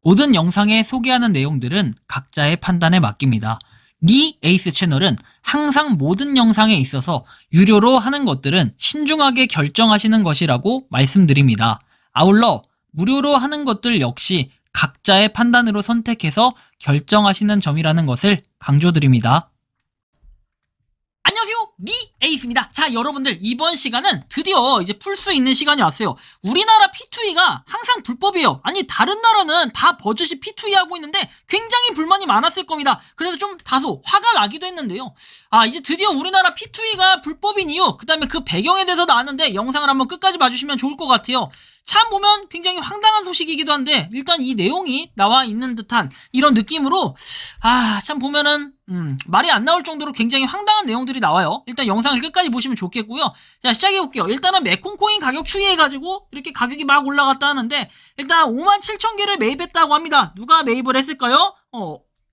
모든 영상에 소개하는 내용들은 각자의 판단에 맡깁니다. 리 에이스 채널은 항상 모든 영상에 있어서 유료로 하는 것들은 신중하게 결정하시는 것이라고 말씀드립니다. 아울러 무료로 하는 것들 역시 각자의 판단으로 선택해서 결정하시는 점이라는 것을 강조드립니다. 안녕하세요, 리 에이스입니다. 자, 여러분들, 이번 시간은 드디어 이제 풀 수 있는 시간이 왔어요. 우리나라 P2E가 항상 불법이에요. 아니, 다른 나라는 다 버젓이 P2E 하고 있는데 굉장히 불만이 많았을 겁니다. 그래서 좀 다소 화가 나기도 했는데요. 이제 드디어 우리나라 P2E가 불법인 이유, 그 다음에 그 배경에 대해서 나왔는데 영상을 한번 끝까지 봐주시면 좋을 것 같아요. 참 보면 굉장히 황당한 소식이기도 한데 일단 이 내용이 나와 있는 듯한 이런 느낌으로 참 보면은 말이 안 나올 정도로 굉장히 황당한 내용들이 나와요. 일단 영상을 끝까지 보시면 좋겠고요. 자, 시작해볼게요. 일단은 메콘코인 가격 추이해가지고 이렇게 가격이 막 올라갔다 하는데 일단 57,000개를 매입했다고 합니다. 누가 매입을 했을까요?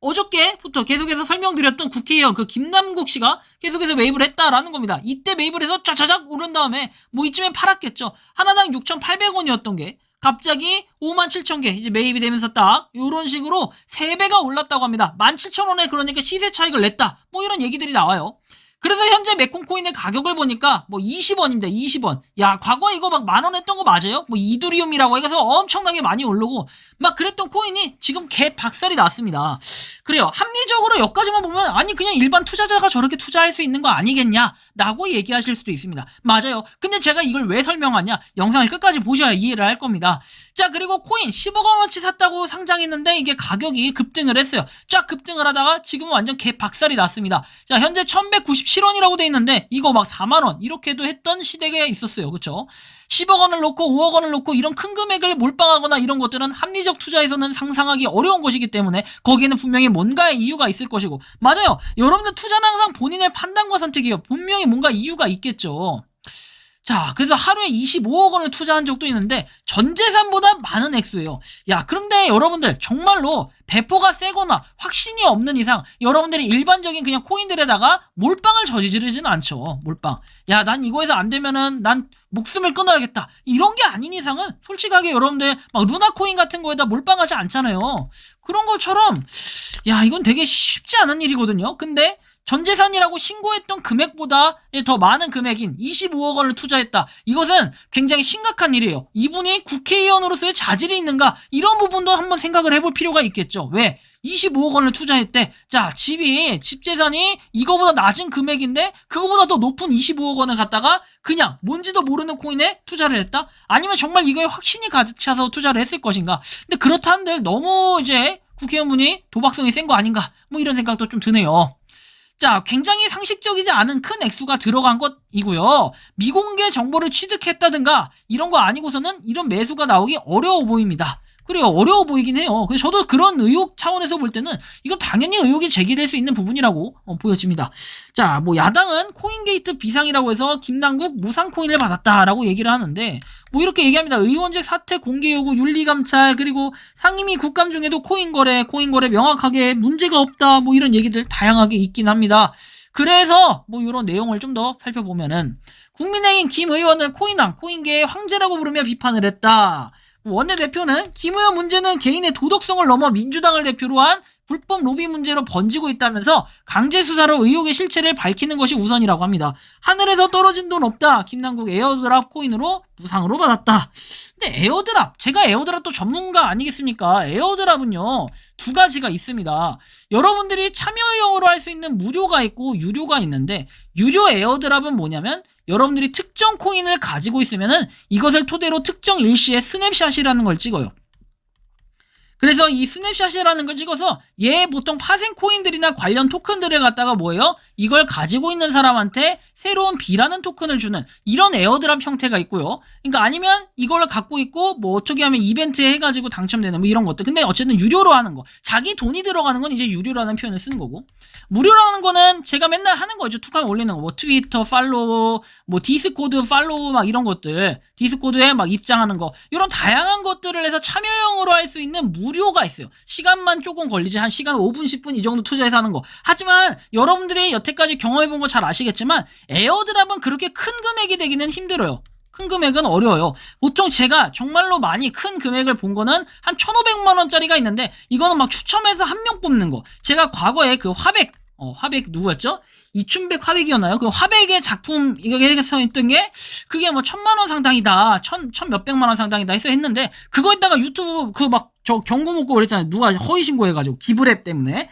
어저께부터 계속해서 설명드렸던 국회의원 그 김남국 씨가 계속해서 매입을 했다라는 겁니다. 이때 매입을 해서 쫙쫙 오른 다음에 뭐 이쯤에 팔았겠죠. 하나당 6,800원이었던 게 갑자기 57,000개 이제 매입이 되면서 딱 요런 식으로 3배가 올랐다고 합니다. 17,000원에 그러니까 시세 차익을 냈다. 뭐 이런 얘기들이 나와요. 그래서 현재 메콘코인의 가격을 보니까 뭐 20원입니다. 20원. 야, 과거에 이거 막 10,000원 했던 거 맞아요? 뭐 이두리움이라고 해서 엄청나게 많이 오르고 막 그랬던 코인이 지금 개 박살이 났습니다. 그래요. 합리적으로 여기까지만 보면 아니 그냥 일반 투자자가 저렇게 투자할 수 있는 거 아니겠냐 라고 얘기하실 수도 있습니다. 맞아요. 근데 제가 이걸 왜 설명하냐, 영상을 끝까지 보셔야 이해를 할 겁니다. 자, 그리고 코인 10억 원어치 샀다고 상장했는데 이게 가격이 급등을 했어요. 쫙 급등을 하다가 지금은 완전 개 박살이 났습니다. 자, 현재 1197원이라고 돼 있는데 이거 막 4만원 이렇게도 했던 시대가 있었어요. 그쵸? 10억 원을 놓고 5억 원을 놓고 이런 큰 금액을 몰빵하거나 이런 것들은 합리적 투자에서는 상상하기 어려운 것이기 때문에 거기에는 분명히 뭔가의 이유가 있을 것이고, 맞아요. 여러분들 투자는 항상 본인의 판단과 선택이에요. 분명히 뭔가 이유가 있겠죠. 자, 그래서 하루에 25억 원을 투자한 적도 있는데 전 재산보다 많은 액수예요. 야, 그런데 여러분들 정말로 배포가 세거나 확신이 없는 이상 여러분들이 일반적인 그냥 코인들에다가 몰빵을 저지르지는 않죠. 몰빵. 야, 난 이거에서 안 되면은 난 목숨을 끊어야겠다. 이런 게 아닌 이상은 솔직하게 여러분들 막 루나코인 같은 거에다 몰빵하지 않잖아요. 그런 것처럼 야, 이건 되게 쉽지 않은 일이거든요. 근데 전재산이라고 신고했던 금액보다 더 많은 금액인 25억 원을 투자했다. 이것은 굉장히 심각한 일이에요. 이분이 국회의원으로서의 자질이 있는가? 이런 부분도 한번 생각을 해볼 필요가 있겠죠. 왜? 25억 원을 투자했대. 자, 집 재산이 이거보다 낮은 금액인데 그거보다 더 높은 25억 원을 갖다가 그냥 뭔지도 모르는 코인에 투자를 했다? 아니면 정말 이거에 확신이 가득 차서 투자를 했을 것인가? 근데 그렇다 한들 너무 이제 국회의원분이 도박성이 센 거 아닌가? 뭐 이런 생각도 좀 드네요. 자, 굉장히 상식적이지 않은 큰 액수가 들어간 것이고요. 미공개 정보를 취득했다든가 이런 거 아니고서는 이런 매수가 나오기 어려워 보입니다. 그래요, 어려워 보이긴 해요. 그래서 저도 그런 의혹 차원에서 볼 때는 이건 당연히 의혹이 제기될 수 있는 부분이라고 보여집니다. 자, 뭐 야당은 코인게이트 비상이라고 해서 김남국 무상코인을 받았다라고 얘기를 하는데 뭐 이렇게 얘기합니다. 의원직 사퇴 공개 요구, 윤리감찰, 그리고 상임위 국감 중에도 코인거래 명확하게 문제가 없다, 뭐 이런 얘기들 다양하게 있긴 합니다. 그래서 뭐 이런 내용을 좀 더 살펴보면은 국민의힘 김 의원을 코인왕, 코인계의 황제라고 부르며 비판을 했다. 원내대표는 김 의원 문제는 개인의 도덕성을 넘어 민주당을 대표로 한 불법 로비 문제로 번지고 있다면서 강제 수사로 의혹의 실체를 밝히는 것이 우선이라고 합니다. 하늘에서 떨어진 돈 없다. 김남국 에어드랍 코인으로 무상으로 받았다. 근데 에어드랍, 제가 에어드랍도 전문가 아니겠습니까? 에어드랍은요, 두 가지가 있습니다. 여러분들이 참여용으로 할 수 있는 무료가 있고 유료가 있는데, 유료 에어드랍은 뭐냐면 여러분들이 특정 코인을 가지고 있으면은 이것을 토대로 특정 일시에 스냅샷이라는 걸 찍어요. 그래서 이 스냅샷이라는 걸 찍어서 얘 보통 파생 코인들이나 관련 토큰들을 갖다가 뭐예요? 이걸 가지고 있는 사람한테 새로운 B라는 토큰을 주는 이런 에어드랍 형태가 있고요. 그러니까 아니면 이걸 갖고 있고 뭐 어떻게 하면 이벤트에 해가지고 당첨되는 뭐 이런 것들. 근데 어쨌든 유료로 하는 거. 자기 돈이 들어가는 건 이제 유료라는 표현을 쓰는 거고. 무료라는 거는 제가 맨날 하는 거죠. 툭하면 올리는 거. 뭐 트위터 팔로우, 뭐 디스코드 팔로우 막 이런 것들. 디스코드에 막 입장하는 거. 이런 다양한 것들을 해서 참여형으로 할 수 있는 무료가 있어요. 시간만 조금 걸리지. 한 시간 5분, 10분 이 정도 투자해서 하는 거. 하지만 여러분들이 여태까지 경험해본 거 잘 아시겠지만 에어드랍은 그렇게 큰 금액이 되기는 힘들어요. 큰 금액은 어려워요. 보통 제가 정말로 많이 큰 금액을 본 거는 한 1,500만 원짜리가 있는데 이거는 막 추첨해서 한 명 뽑는 거. 제가 과거에 그 화백 누구였죠? 이춘백 화백이었나요? 그 화백의 작품 이거에서 했던 게 그게 뭐 1,000만 원 상당이다, 천 몇백만 원 상당이다 해서 했는데 그거에다가 유튜브 그 막 저 경고 먹고 그랬잖아요. 누가 허위 신고해가지고 기부랩 때문에.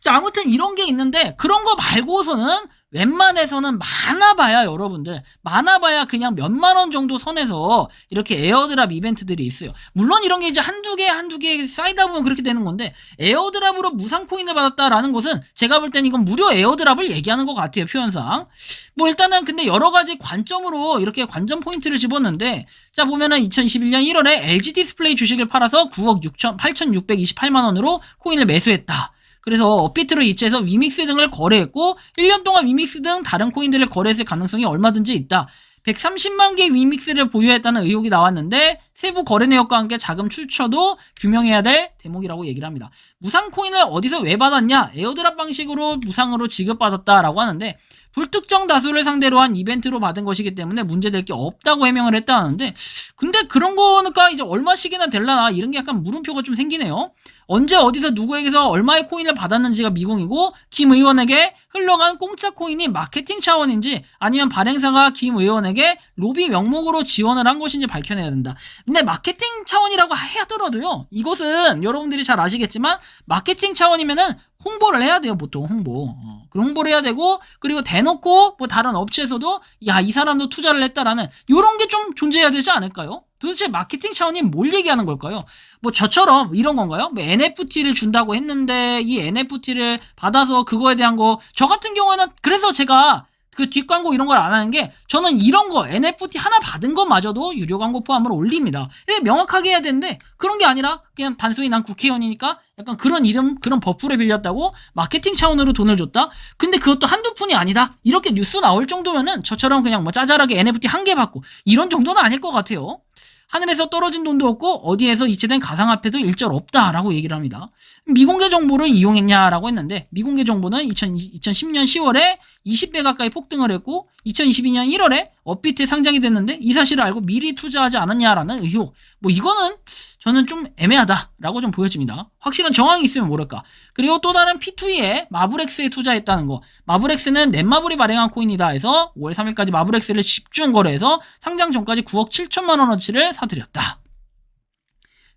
자, 아무튼 이런 게 있는데 그런 거 말고서는 웬만해서는 많아봐야 여러분들 많아봐야 그냥 몇만 원 정도 선에서 이렇게 에어드랍 이벤트들이 있어요. 물론 이런 게 이제 한두 개 쌓이다 보면 그렇게 되는 건데 에어드랍으로 무상 코인을 받았다라는 것은 제가 볼 땐 이건 무료 에어드랍을 얘기하는 것 같아요. 표현상. 뭐 일단은 근데 여러 가지 관점으로 이렇게 관점 포인트를 집었는데 자 보면은 2021년 1월에 LG 디스플레이 주식을 팔아서 9억 8,628만 원으로 코인을 매수했다. 그래서 업비트로 이체해서 위믹스 등을 거래했고 1년 동안 위믹스 등 다른 코인들을 거래했을 가능성이 얼마든지 있다. 130만 개 위믹스를 보유했다는 의혹이 나왔는데 세부 거래 내역과 함께 자금 출처도 규명해야 될 대목이라고 얘기를 합니다. 무상 코인을 어디서 왜 받았냐? 에어드랍 방식으로 무상으로 지급받았다라고 하는데 불특정 다수를 상대로 한 이벤트로 받은 것이기 때문에 문제될 게 없다고 해명을 했다는데 근데 그런 거니까 이제 얼마씩이나 될라나 이런 게 약간 물음표가 좀 생기네요. 언제 어디서 누구에게서 얼마의 코인을 받았는지가 미궁이고 김 의원에게 흘러간 공짜 코인이 마케팅 차원인지 아니면 발행사가 김 의원에게 로비 명목으로 지원을 한 것인지 밝혀내야 된다. 근데 마케팅 차원이라고 하더라도요. 이것은 여러분들이 잘 아시겠지만 마케팅 차원이면은 홍보를 해야 돼요. 보통 홍보. 그런 홍보를 해야 되고 그리고 대놓고 뭐 다른 업체에서도 야, 이 사람도 투자를 했다라는 이런 게 좀 존재해야 되지 않을까요? 도대체 마케팅 차원이 뭘 얘기하는 걸까요? 뭐 저처럼 이런 건가요? 뭐 NFT를 준다고 했는데 이 NFT를 받아서 그거에 대한 거 저 같은 경우에는 그래서 제가 그 뒷광고 이런 걸 안 하는 게 저는 이런 거 NFT 하나 받은 것마저도 유료 광고 포함으로 올립니다. 이렇게 명확하게 해야 되는데 그런 게 아니라 그냥 단순히 난 국회의원이니까 약간 그런 이름 그런 버프를 빌렸다고 마케팅 차원으로 돈을 줬다? 근데 그것도 한두 푼이 아니다? 이렇게 뉴스 나올 정도면은 저처럼 그냥 뭐 짜잘하게 NFT 한 개 받고 이런 정도는 아닐 것 같아요. 하늘에서 떨어진 돈도 없고 어디에서 이체된 가상화폐도 일절 없다라고 얘기를 합니다. 미공개 정보를 이용했냐라고 했는데 미공개 정보는 2010년 10월에 20배 가까이 폭등을 했고 2022년 1월에 업비트에 상장이 됐는데 이 사실을 알고 미리 투자하지 않았냐라는 의혹. 뭐 이거는 저는 좀 애매하다라고 좀 보여집니다. 확실한 정황이 있으면 모를까. 그리고 또 다른 P2E에 마블엑스에 투자했다는 거. 마블엑스는 넷마블이 발행한 코인이다 해서 5월 3일까지 마블엑스를 집중 거래해서 상장 전까지 9억 7천만 원어치를 사들였다.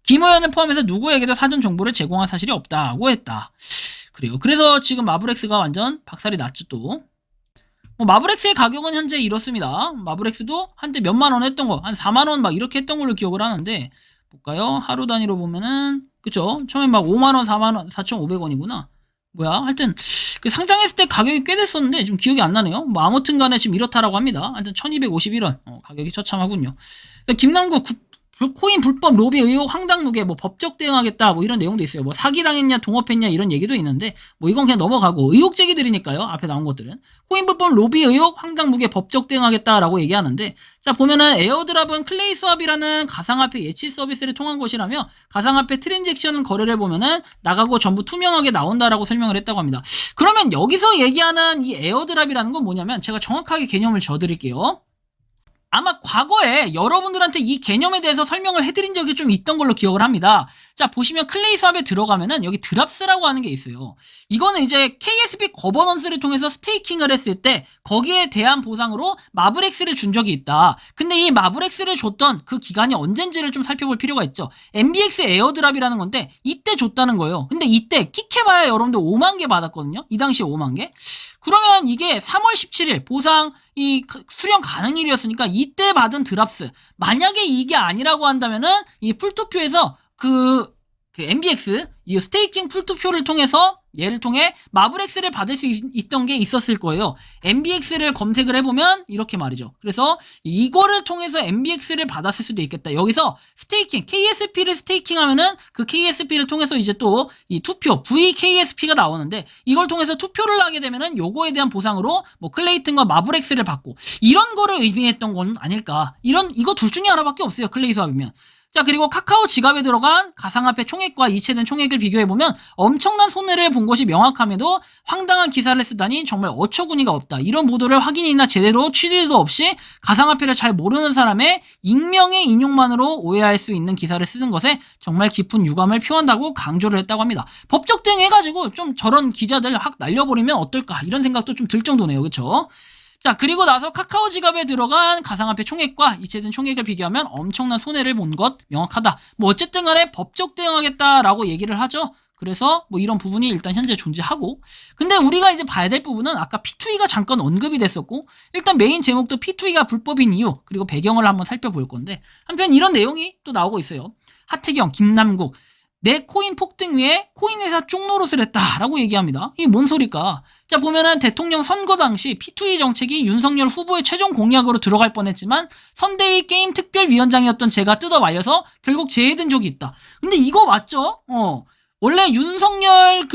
김 의원을 포함해서 누구에게도 사전 정보를 제공한 사실이 없다고 했다. 그래요. 그래서 지금 마블엑스가 완전 박살이 났죠 또. 뭐 마블엑스의 가격은 현재 이렇습니다. 마블엑스도 한때 몇만 원 했던 거, 한 4만 원 막 이렇게 했던 걸로 기억을 하는데 볼까요? 하루 단위로 보면은 그쵸? 처음에 막 5만 원, 4만 원, 4,500원이구나. 뭐야? 하여튼 그 상장했을 때 가격이 꽤 됐었는데 좀 기억이 안 나네요. 뭐 아무튼 간에 지금 이렇다라고 합니다. 하여튼 1,251원. 가격이 처참하군요. 김남국 코인 불법 로비 의혹 황당 무게 뭐 법적 대응하겠다 뭐 이런 내용도 있어요. 뭐 사기당했냐 동업했냐 이런 얘기도 있는데 뭐 이건 그냥 넘어가고 의혹 제기들이니까요. 앞에 나온 것들은 코인 불법 로비 의혹 황당 무게 법적 대응하겠다라고 얘기하는데 자 보면은 에어드랍은 클레이 스왑이라는 가상화폐 예치 서비스를 통한 것이라며 가상화폐 트랜잭션 거래를 보면은 나가고 전부 투명하게 나온다라고 설명을 했다고 합니다. 그러면 여기서 얘기하는 이 에어드랍이라는 건 뭐냐면 제가 정확하게 개념을 줘드릴게요. 아마 과거에 여러분들한테 이 개념에 대해서 설명을 해드린 적이 좀 있던 걸로 기억을 합니다. 자, 보시면 클레이 수압에 들어가면은 여기 드랍스라고 하는 게 있어요. 이거는 이제 KSP 거버넌스를 통해서 스테이킹을 했을 때 거기에 대한 보상으로 마블엑스를 준 적이 있다. 근데 이 마블엑스를 줬던 그 기간이 언젠지를 좀 살펴볼 필요가 있죠. MBX 에어드랍이라는 건데 이때 줬다는 거예요. 근데 이때 끽해봐야 여러분들 5만 개 받았거든요. 이 당시에 5만 개. 그러면 이게 3월 17일 보상 이 수령 가능일이었으니까 이때 받은 드랍스 만약에 이게 아니라고 한다면은 이 풀투표에서 그 MBX 이 스테이킹 풀투표를 통해서 얘를 통해 마블엑스를 받을 수 있던 게 있었을 거예요. MBX를 검색을 해보면 이렇게 말이죠. 그래서 이거를 통해서 MBX를 받았을 수도 있겠다. 여기서 스테이킹 KSP를 스테이킹하면은 그 KSP를 통해서 이제 또 이 투표 VKSP가 나오는데 이걸 통해서 투표를 하게 되면은 요거에 대한 보상으로 뭐 클레이튼과 마블엑스를 받고 이런 거를 의미했던 건 아닐까. 이거 둘 중에 하나밖에 없어요. 클레이 수압이면. 자, 그리고 카카오 지갑에 들어간 가상화폐 총액과 이체된 총액을 비교해보면 엄청난 손해를 본 것이 명확함에도 황당한 기사를 쓰다니 정말 어처구니가 없다. 이런 보도를 확인이나 제대로 취재도 없이 가상화폐를 잘 모르는 사람의 익명의 인용만으로 오해할 수 있는 기사를 쓰는 것에 정말 깊은 유감을 표한다고 강조를 했다고 합니다. 법적 대응해가지고 좀 저런 기자들 확 날려버리면 어떨까 이런 생각도 좀 들 정도네요. 그쵸? 자, 그리고 나서 카카오 지갑에 들어간 가상화폐 총액과 이체된 총액을 비교하면 엄청난 손해를 본 것 명확하다. 뭐 어쨌든 간에 법적 대응하겠다라고 얘기를 하죠. 그래서 뭐 이런 부분이 일단 현재 존재하고, 근데 우리가 이제 봐야 될 부분은 아까 P2E가 잠깐 언급이 됐었고, 일단 메인 제목도 P2E가 불법인 이유 그리고 배경을 한번 살펴볼 건데, 한편 이런 내용이 또 나오고 있어요. 하태경, 김남국 내 코인 폭등 위에 코인 회사 쪽노릇을 했다라고 얘기합니다. 이게 뭔 소리까? 자, 보면은 대통령 선거 당시 P2E 정책이 윤석열 후보의 최종 공약으로 들어갈 뻔했지만 선대위 게임 특별위원장이었던 제가 뜯어 말려서 결국 제외된 적이 있다. 근데 이거 맞죠? 원래 윤석열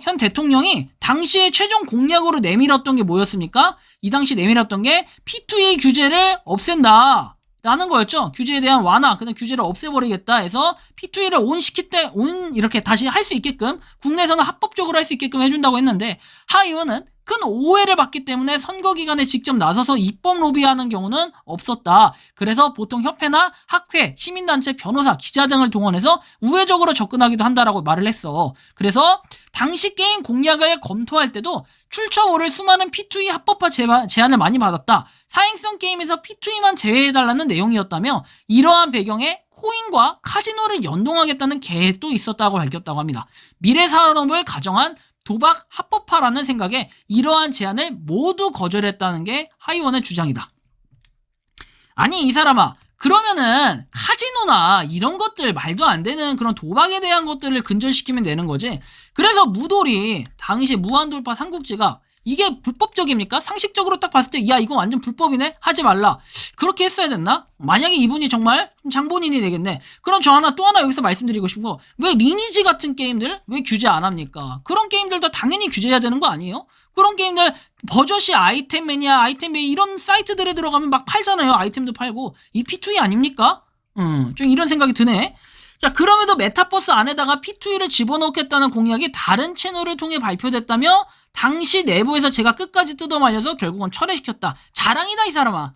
현 대통령이 당시에 최종 공약으로 내밀었던 게 뭐였습니까? 이 당시 내밀었던 게 P2E 규제를 없앤다 라는 거였죠. 규제에 대한 완화, 그다음 규제를 없애버리겠다 해서 P2E를 이렇게 다시 할 수 있게끔, 국내에서는 합법적으로 할 수 있게끔 해준다고 했는데, 하 의원은 큰 오해를 받기 때문에 선거 기간에 직접 나서서 입법 로비하는 경우는 없었다. 그래서 보통 협회나 학회, 시민단체, 변호사, 기자 등을 동원해서 우회적으로 접근하기도 한다라고 말을 했어. 그래서 당시 게임 공약을 검토할 때도 출처모를 수많은 P2E 합법화 제안을 많이 받았다. 사행성 게임에서 P2E만 제외해달라는 내용이었다며, 이러한 배경에 코인과 카지노를 연동하겠다는 계획도 있었다고 밝혔다고 합니다. 미래 산업을 가정한 도박 합법화라는 생각에 이러한 제안을 모두 거절했다는 게 하 의원의 주장이다. 아니 이 사람아, 그러면은 카지노나 이런 것들, 말도 안 되는 그런 도박에 대한 것들을 근절시키면 되는 거지. 그래서 무돌이 당시 무한돌파 삼국지가 이게 불법적입니까? 상식적으로 딱 봤을 때 야 이거 완전 불법이네? 하지 말라. 그렇게 했어야 됐나? 만약에 이분이 정말 장본인이 되겠네. 그럼 저 또 하나 여기서 말씀드리고 싶은 거, 왜 리니지 같은 게임들 왜 규제 안 합니까? 그런 게임들도 당연히 규제해야 되는 거 아니에요? 그런 게임들 버젓이 아이템 매니아, 이런 사이트들에 들어가면 막 팔잖아요. 아이템도 팔고. 이 P2E 아닙니까? 좀 이런 생각이 드네. 자, 그럼에도 메타버스 안에다가 P2E를 집어넣겠다는 공약이 다른 채널을 통해 발표됐다며 당시 내부에서 제가 끝까지 뜯어말려서 결국은 철회시켰다. 자랑이다 이 사람아.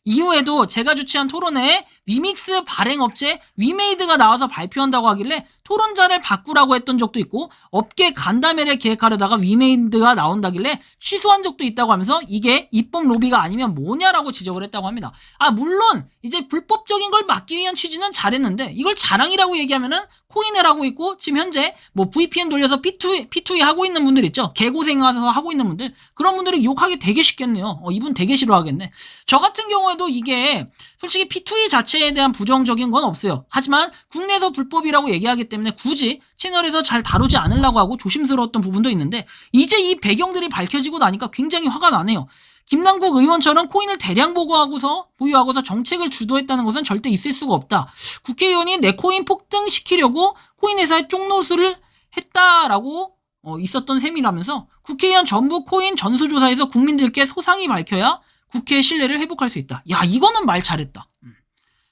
이후에도 제가 주최한 토론회에 위믹스 발행업체 위메이드가 나와서 발표한다고 하길래 토론자를 바꾸라고 했던 적도 있고, 업계 간담회를 계획하려다가 위메이드가 나온다길래 취소한 적도 있다고 하면서 이게 입법 로비가 아니면 뭐냐라고 지적을 했다고 합니다. 물론 이제 불법적인 걸 막기 위한 취지는 잘했는데 이걸 자랑이라고 얘기하면은 코인을 하고 있고, 지금 현재 뭐 VPN 돌려서 P2E 하고 있는 분들 있죠. 개고생해서 하고 있는 분들, 그런 분들이 욕하기 되게 쉽겠네요. 이분 되게 싫어하겠네. 저 같은 경우에도 이게 솔직히 P2E 자체에 대한 부정적인 건 없어요. 하지만 국내에서 불법이라고 얘기하기 때문에 굳이 채널에서 잘 다루지 않으려고 하고 조심스러웠던 부분도 있는데, 이제 이 배경들이 밝혀지고 나니까 굉장히 화가 나네요. 김남국 의원처럼 코인을 대량 보유하고서 정책을 주도했다는 것은 절대 있을 수가 없다. 국회의원이 내 코인 폭등시키려고 코인 회사에 쪽노릇을 했다라고 있었던 셈이라면서, 국회의원 전부 코인 전수조사에서 국민들께 소상히 밝혀야 국회의 신뢰를 회복할 수 있다. 야, 이거는 말 잘했다.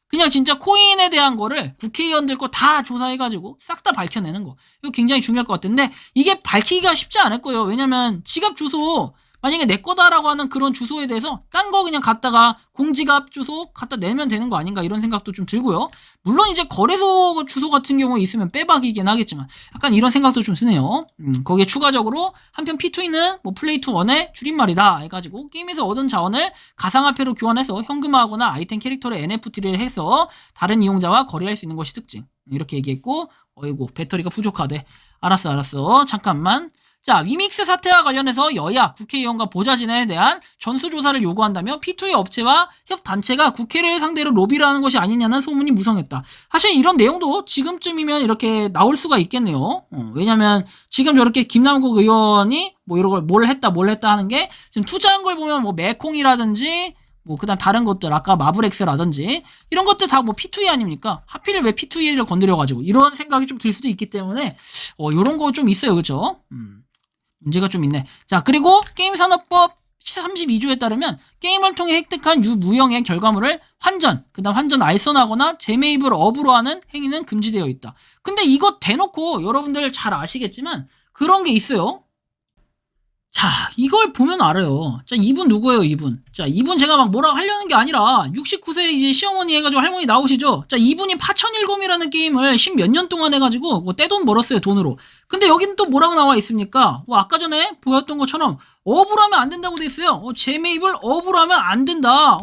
그냥 진짜 코인에 대한 거를 국회의원들 거 다 조사해가지고 싹 다 밝혀내는 거, 이거 굉장히 중요할 것 같은데, 이게 밝히기가 쉽지 않을 거예요. 왜냐면 지갑 주소 만약에 내 거다라고 하는 그런 주소에 대해서 딴 거 그냥 갖다가 공지갑 주소 갖다 내면 되는 거 아닌가 이런 생각도 좀 들고요. 물론 이제 거래소 주소 같은 경우에 있으면 빼박이긴 하겠지만 약간 이런 생각도 좀 드네요. 거기에 추가적으로 한편 P2E는 뭐 플레이 투 원의 줄임말이다 해가지고 게임에서 얻은 자원을 가상화폐로 교환해서 현금화하거나 아이템 캐릭터를 NFT를 해서 다른 이용자와 거래할 수 있는 것이 특징, 이렇게 얘기했고, 어이구 배터리가 부족하대. 알았어 잠깐만. 자, 위믹스 사태와 관련해서 여야 국회의원과 보좌진에 대한 전수조사를 요구한다며 P2E 업체와 협단체가 국회를 상대로 로비를 하는 것이 아니냐는 소문이 무성했다. 사실 이런 내용도 지금쯤이면 이렇게 나올 수가 있겠네요. 왜냐면 지금 저렇게 김남국 의원이 뭐 이런 걸 뭘 했다 하는 게 지금 투자한 걸 보면 뭐 매콩이라든지 뭐 그다음 다른 것들 아까 마블엑스라든지 이런 것들 다 뭐 P2E 아닙니까? 하필 왜 P2E를 건드려가지고 이런 생각이 좀 들 수도 있기 때문에 이런 거 좀 있어요, 그렇죠? 문제가 좀 있네. 자, 그리고 게임산업법 32조에 따르면 게임을 통해 획득한 유무형의 결과물을 환전, 그다음 환전 알선하거나 재매입을 업으로 하는 행위는 금지되어 있다. 근데 이거 대놓고 여러분들 잘 아시겠지만 그런 게 있어요. 자, 이걸 보면 알아요. 자, 이분 누구예요, 이분? 자, 이분 제가 막 뭐라고 하려는 게 아니라 69세 이제 시어머니 해가지고 할머니 나오시죠? 자, 이분이 파천일검이라는 게임을 10몇 년 동안 해가지고 뭐 떼돈 벌었어요, 돈으로. 근데 여기는 또 뭐라고 나와 있습니까? 아까 전에 보였던 것처럼 업으로 하면 안 된다고 돼 있어요. 재매입을 업으로 하면 안 된다.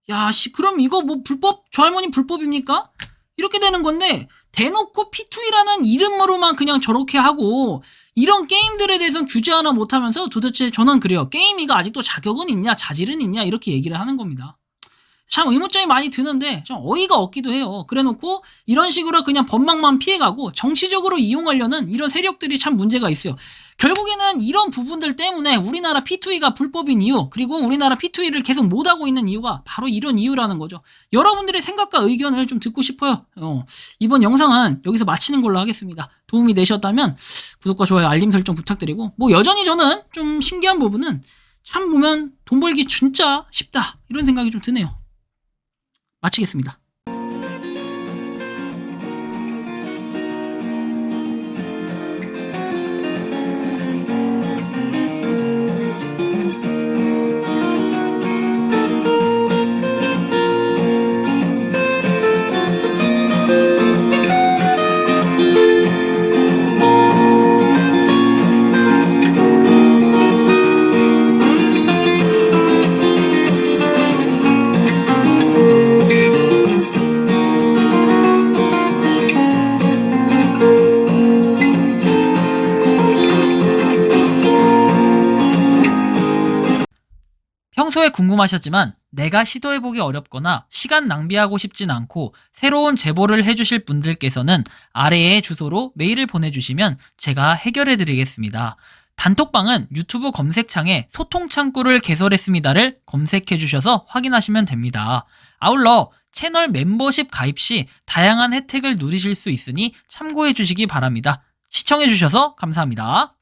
야, 그럼 이거 뭐 불법, 저 할머니 불법입니까? 이렇게 되는 건데, 대놓고 P2E라는 이름으로만 그냥 저렇게 하고, 이런 게임들에 대해서는 규제 하나 못하면서 도대체 저는 그래요. 게임이가 아직도 자격은 있냐, 자질은 있냐, 이렇게 얘기를 하는 겁니다. 참 의문점이 많이 드는데 좀 어이가 없기도 해요. 그래놓고 이런 식으로 그냥 법망만 피해가고 정치적으로 이용하려는 이런 세력들이 참 문제가 있어요. 결국에는 이런 부분들 때문에 우리나라 P2E가 불법인 이유, 그리고 우리나라 P2E를 계속 못하고 있는 이유가 바로 이런 이유라는 거죠. 여러분들의 생각과 의견을 좀 듣고 싶어요. 이번 영상은 여기서 마치는 걸로 하겠습니다. 도움이 되셨다면 구독과 좋아요, 알림 설정 부탁드리고, 뭐 여전히 저는 좀 신기한 부분은 참 보면 돈 벌기 진짜 쉽다 이런 생각이 좀 드네요. 마치겠습니다. 평소에 궁금하셨지만 내가 시도해보기 어렵거나 시간 낭비하고 싶진 않고 새로운 제보를 해주실 분들께서는 아래의 주소로 메일을 보내주시면 제가 해결해드리겠습니다. 단톡방은 유튜브 검색창에 소통창구를 개설했습니다를 검색해주셔서 확인하시면 됩니다. 아울러 채널 멤버십 가입 시 다양한 혜택을 누리실 수 있으니 참고해주시기 바랍니다. 시청해주셔서 감사합니다.